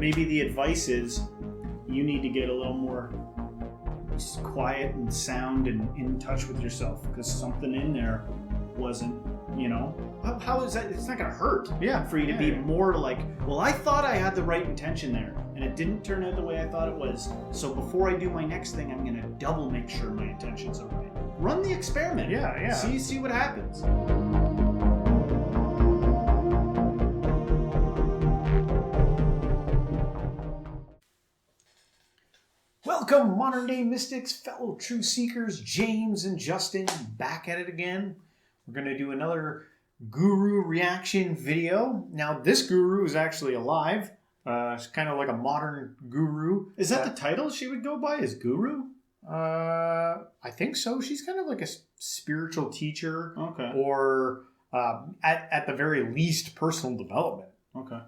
maybe the advice is you need to get a little more quiet and sound and in touch with yourself, because something in there wasn't, how is that? It's not going to hurt for you to be more like, well, I thought I had the right intention there and it didn't turn out the way I thought it was. So before I do my next thing, I'm going to double make sure my intentions are right. Run the experiment. Yeah. See what happens. Welcome, modern day mystics, fellow truth seekers, James and Justin, back at it again. We're going to do another guru reaction video. Now, this guru is actually alive. It's kind of like a modern guru. Is that the title she would go by, is guru? I think so. She's kind of like a spiritual teacher. Okay. Or at the very least, personal development. Okay.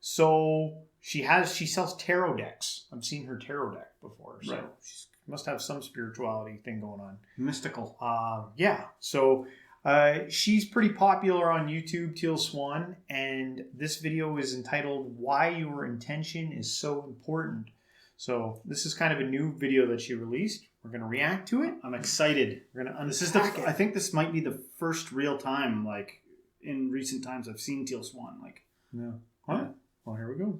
So she sells tarot decks. I've seen her tarot deck before. So she must have some spirituality thing going on. Mystical. Yeah. So she's pretty popular on YouTube, Teal Swan, and this video is entitled "Why Your Intention is So Important." So this is kind of a new video that she released. We're going to react to it. I'm excited. We're going to unpack it. I think this might be the first real time, like, in recent times I've seen Teal Swan. Like, yeah. Well, here we go.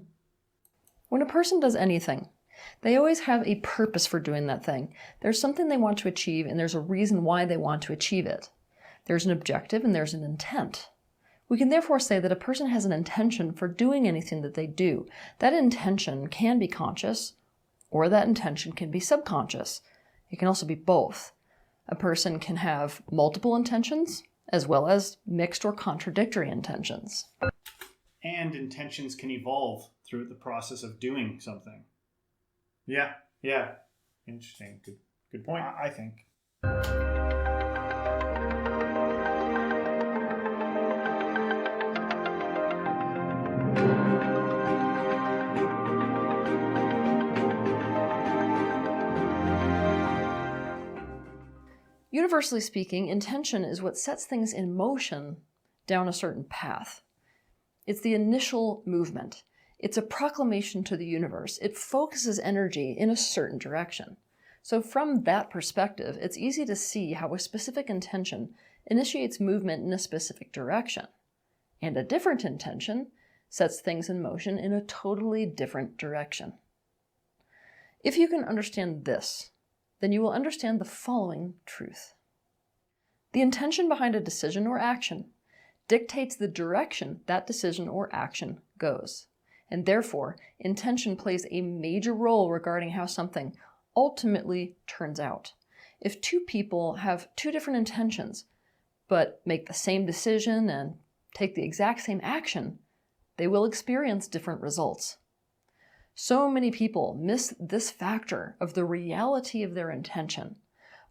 When a person does anything, they always have a purpose for doing that thing. There's something they want to achieve, and there's a reason why they want to achieve it. There's an objective and there's an intent. We can therefore say that a person has an intention for doing anything that they do. That intention can be conscious, or that intention can be subconscious. It can also be both. A person can have multiple intentions, as well as mixed or contradictory intentions. And intentions can evolve through the process of doing something. Yeah. Interesting. Good point, I think. Universally speaking, intention is what sets things in motion down a certain path. It's the initial movement. It's a proclamation to the universe. It focuses energy in a certain direction. So from that perspective, it's easy to see how a specific intention initiates movement in a specific direction, and a different intention sets things in motion in a totally different direction. If you can understand this, then you will understand the following truth. The intention behind a decision or action dictates the direction that decision or action goes. And therefore, intention plays a major role regarding how something ultimately turns out. If two people have two different intentions, but make the same decision and take the exact same action, they will experience different results. So many people miss this factor of the reality of their intention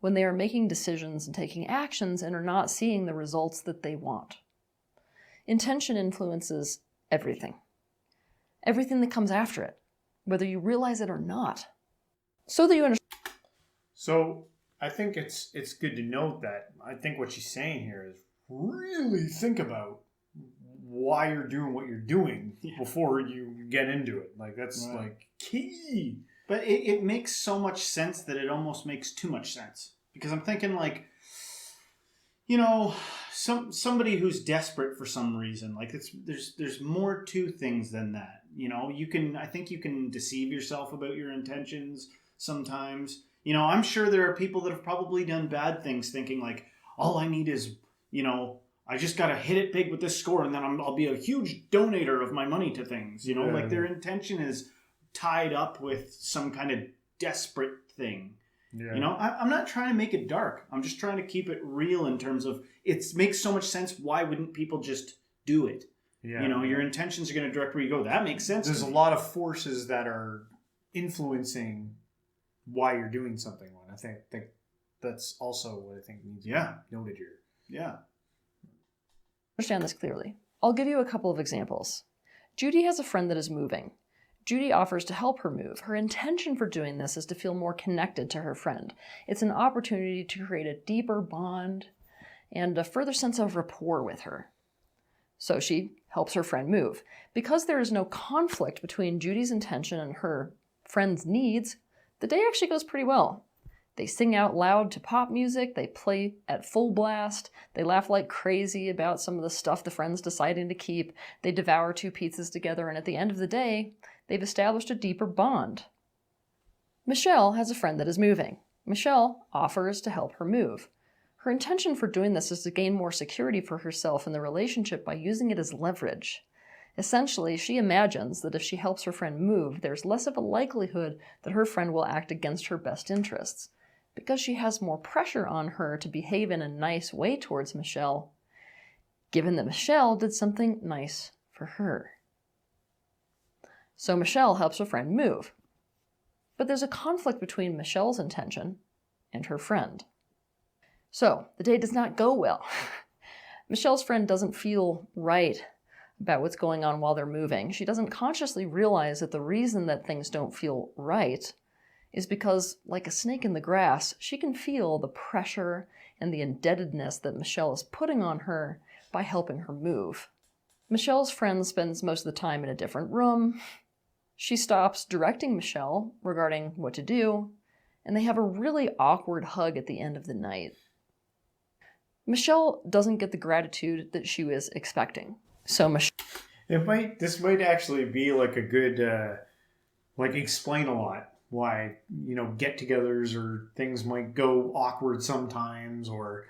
when they are making decisions and taking actions and are not seeing the results that they want. Intention influences everything. Everything that comes after it, whether you realize it or not. So that you understand. So I think it's good to note that I think what she's saying here is really think about why you're doing what you're doing before you get into it. Like, that's like key. But it makes so much sense that it almost makes too much sense. Because I'm thinking, like, somebody who's desperate for some reason, like, there's more to things than that. I think you can deceive yourself about your intentions sometimes. I'm sure there are people that have probably done bad things thinking, like, all I need is, I just got to hit it big with this score and then I'll be a huge donator of my money to things. Like, their intention is tied up with some kind of desperate thing. Yeah. I'm not trying to make it dark. I'm just trying to keep it real in terms of it makes so much sense. Why wouldn't people just do it? Yeah. Your intentions are going to direct where you go. That makes sense. There's a lot of forces that are influencing why you're doing something. I think that's also what I think needs to be noted here. Yeah. Understand this clearly. I'll give you a couple of examples. Judy has a friend that is moving. Judy offers to help her move. Her intention for doing this is to feel more connected to her friend. It's an opportunity to create a deeper bond and a further sense of rapport with her. So she helps her friend move. Because there is no conflict between Judy's intention and her friend's needs, the day actually goes pretty well. They sing out loud to pop music, they play at full blast, they laugh like crazy about some of the stuff the friend's deciding to keep, they devour 2 pizzas together, and at the end of the day, they've established a deeper bond. Michelle has a friend that is moving. Michelle offers to help her move. Her intention for doing this is to gain more security for herself in the relationship by using it as leverage. Essentially, she imagines that if she helps her friend move, there's less of a likelihood that her friend will act against her best interests. Because she has more pressure on her to behave in a nice way towards Michelle, given that Michelle did something nice for her. So Michelle helps her friend move. But there's a conflict between Michelle's intention and her friend. So the day does not go well. Michelle's friend doesn't feel right about what's going on while they're moving. She doesn't consciously realize that the reason that things don't feel right is because, like a snake in the grass, she can feel the pressure and the indebtedness that Michelle is putting on her by helping her move. Michelle's friend spends most of the time in a different room. She stops directing Michelle regarding what to do, and they have a really awkward hug at the end of the night. Michelle doesn't get the gratitude that she was expecting. So This might actually be like a good, explain a lot why, get-togethers or things might go awkward sometimes, or,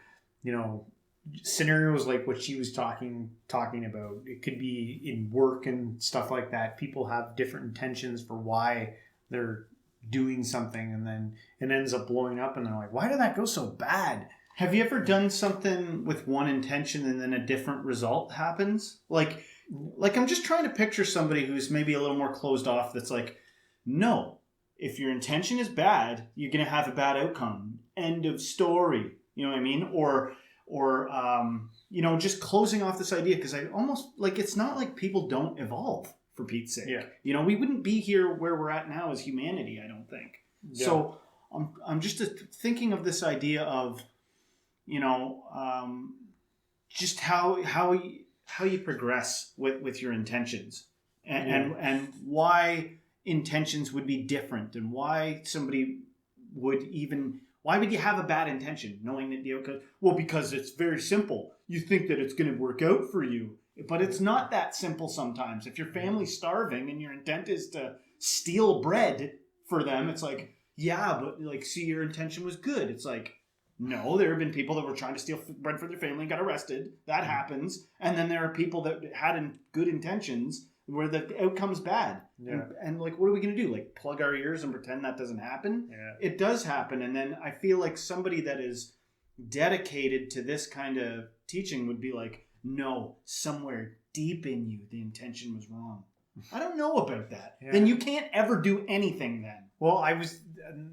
scenarios like what she was talking about. It could be in work and stuff like that. People have different intentions for why they're doing something, and then it ends up blowing up, and they're like, why did that go so bad? Have you ever done something with one intention and then a different result happens? Like I'm just trying to picture somebody who's maybe a little more closed off that's like, no, if your intention is bad, you're going to have a bad outcome. End of story. You know what I mean? Or just closing off this idea, because I almost like, it's not like people don't evolve, for Pete's sake. Yeah. We wouldn't be here where we're at now as humanity, I don't think. Yeah. So I'm just thinking of this idea of, just how you progress with your intentions, and why intentions would be different, and why somebody why would you have a bad intention knowing that the outcome? Well, because it's very simple. You think that it's going to work out for you, but it's not that simple sometimes. If your family's starving and your intent is to steal bread for them, it's like, yeah, but see, your intention was good. It's like, no, there have been people that were trying to steal bread for their family and got arrested. That happens. And then there are people that had good intentions where the outcome's bad. Yeah. And what are we going to do? Plug our ears and pretend that doesn't happen? Yeah. It does happen. And then I feel like somebody that is dedicated to this kind of teaching would be like, no, somewhere deep in you, the intention was wrong. I don't know about that. Yeah. Then you can't ever do anything then. Well,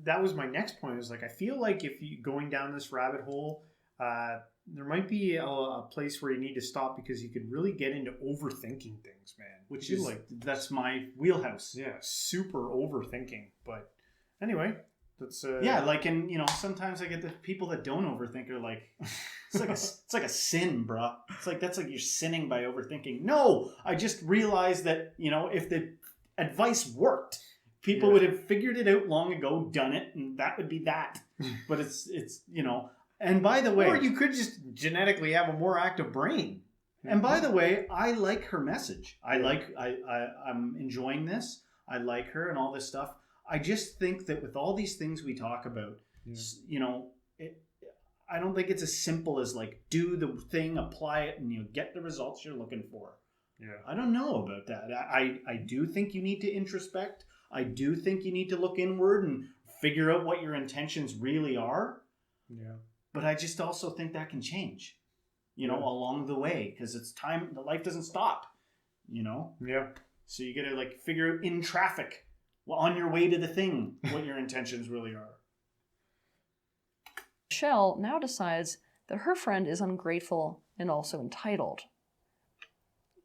that was my next point. Is I feel like if you going down this rabbit hole, there might be a place where you need to stop, because you could really get into overthinking things, man. Which is that's my wheelhouse. Yeah, super overthinking. But anyway, that's and sometimes I get the people that don't overthink are like, it's like a sin, bruh. It's like that's like you're sinning by overthinking. No, I just realized that if the advice worked, people would have figured it out long ago, done it, and that would be that. But it's and by the way, or you could just genetically have a more active brain. And by the way, I like her message. I'm enjoying this. I like her and all this stuff. I just think that with all these things we talk about, I don't think it's as simple as do the thing, apply it, and get the results you're looking for. Yeah. I don't know about that. I do think you need to introspect. I do think you need to look inward and figure out what your intentions really are. Yeah. But I just also think that can change, along the way, because it's time. The life doesn't stop, Yeah. So you got to figure out in traffic, on your way to the thing, what your intentions really are. Michelle now decides that her friend is ungrateful and also entitled.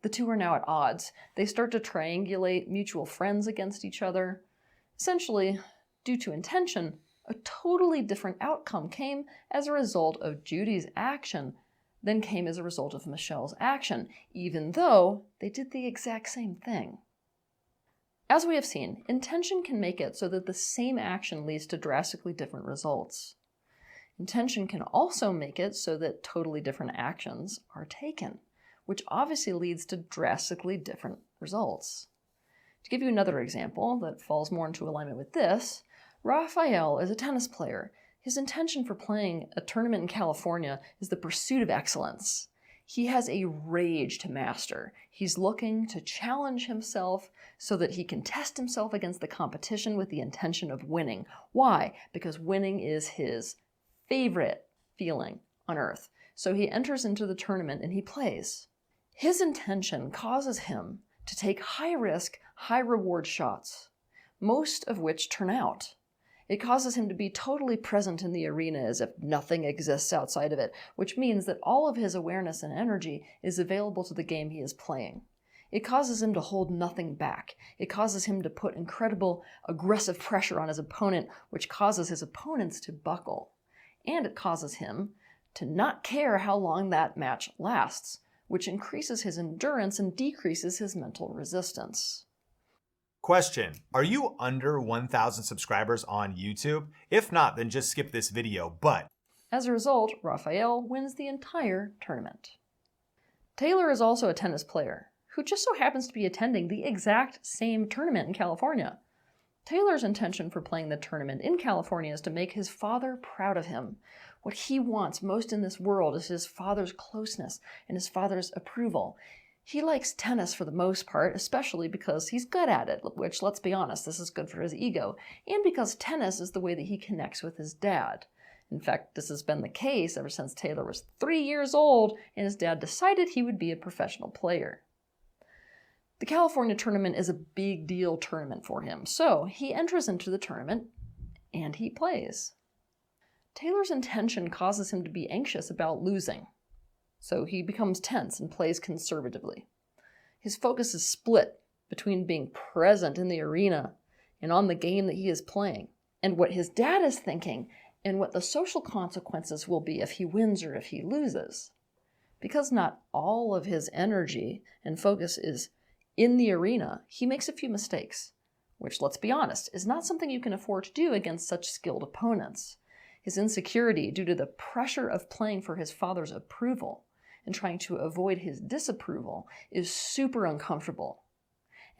The two are now at odds. They start to triangulate mutual friends against each other. Essentially, due to intention, a totally different outcome came as a result of Judy's action then came as a result of Michelle's action, even though they did the exact same thing. As we have seen, intention can make it so that the same action leads to drastically different results. Intention can also make it so that totally different actions are taken, which obviously leads to drastically different results. To give you another example that falls more into alignment with this, Raphael is a tennis player. His intention for playing a tournament in California is the pursuit of excellence. He has a rage to master. He's looking to challenge himself so that he can test himself against the competition with the intention of winning. Why? Because winning is his favorite feeling on earth. So he enters into the tournament and he plays. His intention causes him to take high-risk, high-reward shots, most of which turn out. It causes him to be totally present in the arena as if nothing exists outside of it, which means that all of his awareness and energy is available to the game he is playing. It causes him to hold nothing back. It causes him to put incredible aggressive pressure on his opponent, which causes his opponents to buckle. And it causes him to not care how long that match lasts, which increases his endurance and decreases his mental resistance. Question: are you under 1,000 subscribers on YouTube? If not, then just skip this video, but... As a result, Raphael wins the entire tournament. Taylor is also a tennis player, who just so happens to be attending the exact same tournament in California. Taylor's intention for playing the tournament in California is to make his father proud of him. What he wants most in this world is his father's closeness and his father's approval. He likes tennis for the most part, especially because he's good at it, which, let's be honest, this is good for his ego, and because tennis is the way that he connects with his dad. In fact, this has been the case ever since Taylor was 3 years old and his dad decided he would be a professional player. The California tournament is a big deal tournament for him, so he enters into the tournament and he plays. Taylor's intention causes him to be anxious about losing, so he becomes tense and plays conservatively. His focus is split between being present in the arena and on the game that he is playing, and what his dad is thinking and what the social consequences will be if he wins or if he loses. Because not all of his energy and focus is in the arena, he makes a few mistakes, which, let's be honest, is not something you can afford to do against such skilled opponents. His insecurity due to the pressure of playing for his father's approval and trying to avoid his disapproval is super uncomfortable.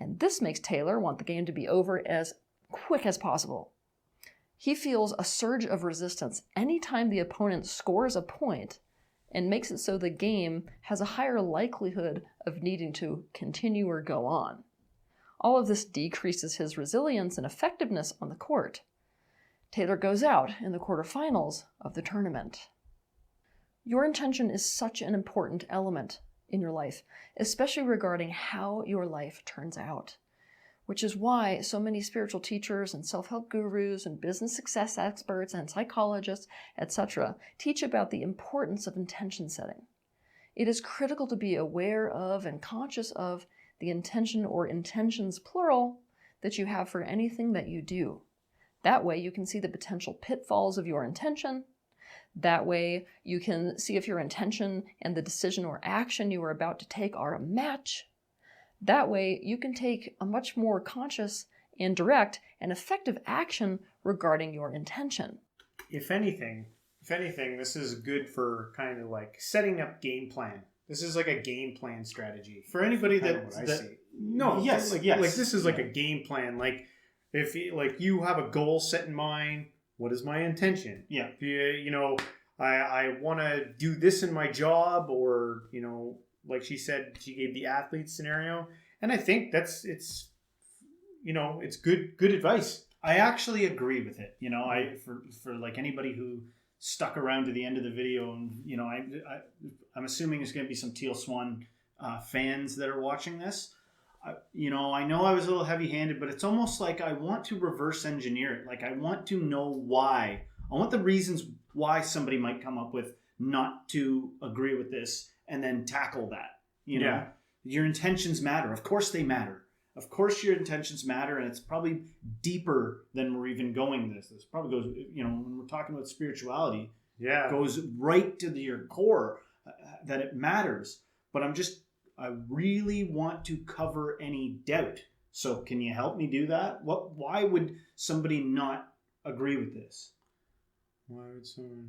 And this makes Taylor want the game to be over as quick as possible. He feels a surge of resistance anytime the opponent scores a point and makes it so the game has a higher likelihood of needing to continue or go on. All of this decreases his resilience and effectiveness on the court. Taylor goes out in the quarterfinals of the tournament. Your intention is such an important element in your life, especially regarding how your life turns out, which is why so many spiritual teachers and self-help gurus and business success experts and psychologists, etc., teach about the importance of intention setting. It is critical to be aware of and conscious of the intention or intentions, plural, that you have for anything that you do. That way you can see the potential pitfalls of your intention. That way you can see if your intention and the decision or action you are about to take are a match. That way you can take a much more conscious and direct and effective action regarding your intention. If anything, this is good for kind of like setting up game plan. This is like a game plan strategy for anybody that Yes. like this is like a game plan. Like if you have a goal set in mind, what is my intention? Yeah. I want to do this in my job, or like she said, she gave the athlete scenario, and I think it's good advice. I actually agree with it. For like anybody who stuck around to the end of the video, and I'm assuming there's going to be some Teal Swan fans that are watching this. I know I was a little heavy-handed, but it's almost like I want to reverse engineer it. Like I want to know why. I want the reasons why somebody might come up with not to agree with this, and then tackle that. Your intentions matter. Of course they matter. Of course your intentions matter, and it's probably deeper than we're even going this probably goes, when we're talking about spirituality, it goes right to your core. that it matters, but I really want to cover any doubt. So can you help me do that? Why would somebody not agree with this? Why would someone?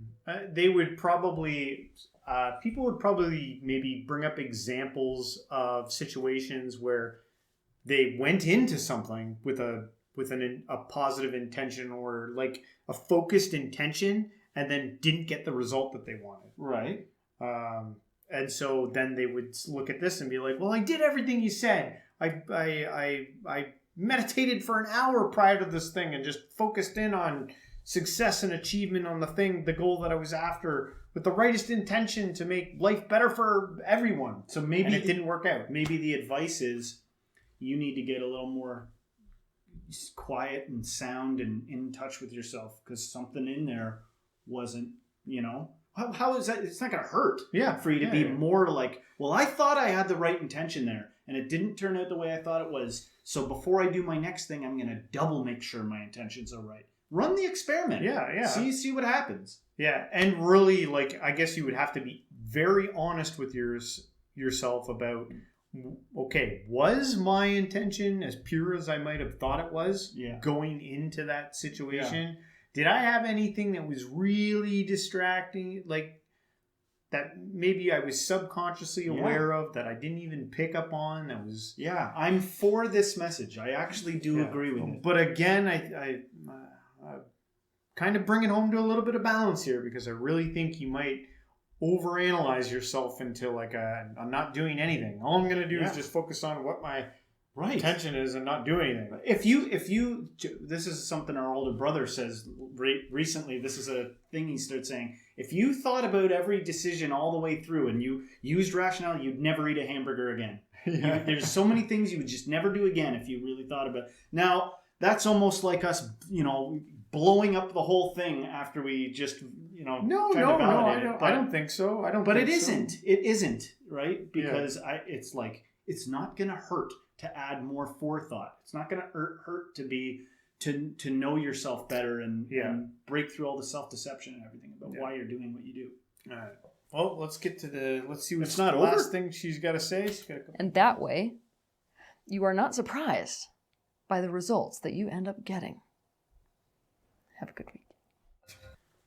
They would probably. People would probably maybe bring up examples of situations where they went into something with a positive intention or like a focused intention, and then didn't get the result that they wanted. Right. And so then they would look at this and be like, "Well, I did everything you said. I meditated for an hour prior to this thing and just focused in on success and achievement on the goal that I was after with the rightest intention to make life better for everyone." So maybe it didn't work out. Maybe the advice is you need to get a little more quiet and sound and in touch with yourself, because something in there wasn't, how is that? It's not going to hurt for you to be more like, well, I thought I had the right intention there and it didn't turn out the way I thought it was. So before I do my next thing, I'm going to double make sure my intentions are right. Run the experiment. Yeah. See what happens. Yeah, and really, like, I guess you would have to be very honest with yourself about, okay, was my intention as pure as I might have thought it was going into that situation? Yeah. Did I have anything that was really distracting, like that maybe I was subconsciously aware of that I didn't even pick up on? That was I'm for this message. I actually do agree with it. But again, I kind of bring it home to a little bit of balance here, because I really think you might overanalyze yourself into like I'm not doing anything. All I'm going to do is just focus on what my intention is and not do anything. If you, this is something our older brother says recently. This is a thing he started saying. If you thought about every decision all the way through and you used rationale, you'd never eat a hamburger again. There's so many things you would just never do again if you really thought about it. Now, that's almost like us, blowing up the whole thing after we just, No, I don't think so. But it isn't. It isn't, right? Because it's like, it's not going to hurt to add more forethought. It's not going to hurt to know yourself better and break through all the self-deception and everything about why you're doing what you do. All right. Well, let's see what's not the over. last thing she's got to say. And that way, you are not surprised by the results that you end up getting. Have a good week.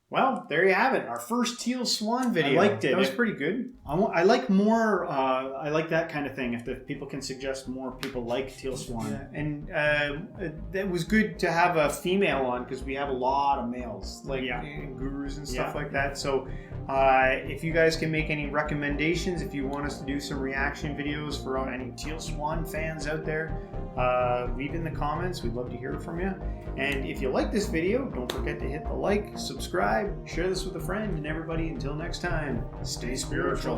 Well, there you have it. Our first Teal Swan video. I liked it. That was pretty good. I like more. I like that kind of thing. If people can suggest more people like Teal Swan. Yeah. And it was good to have a female on, because we have a lot of males, like gurus and stuff like that. So if you guys can make any recommendations, if you want us to do some reaction videos for any Teal Swan fans out there, leave in the comments. We'd love to hear from you. And if you like this video, don't forget to hit the like, subscribe, share this with a friend, and everybody, until next time, stay spiritual.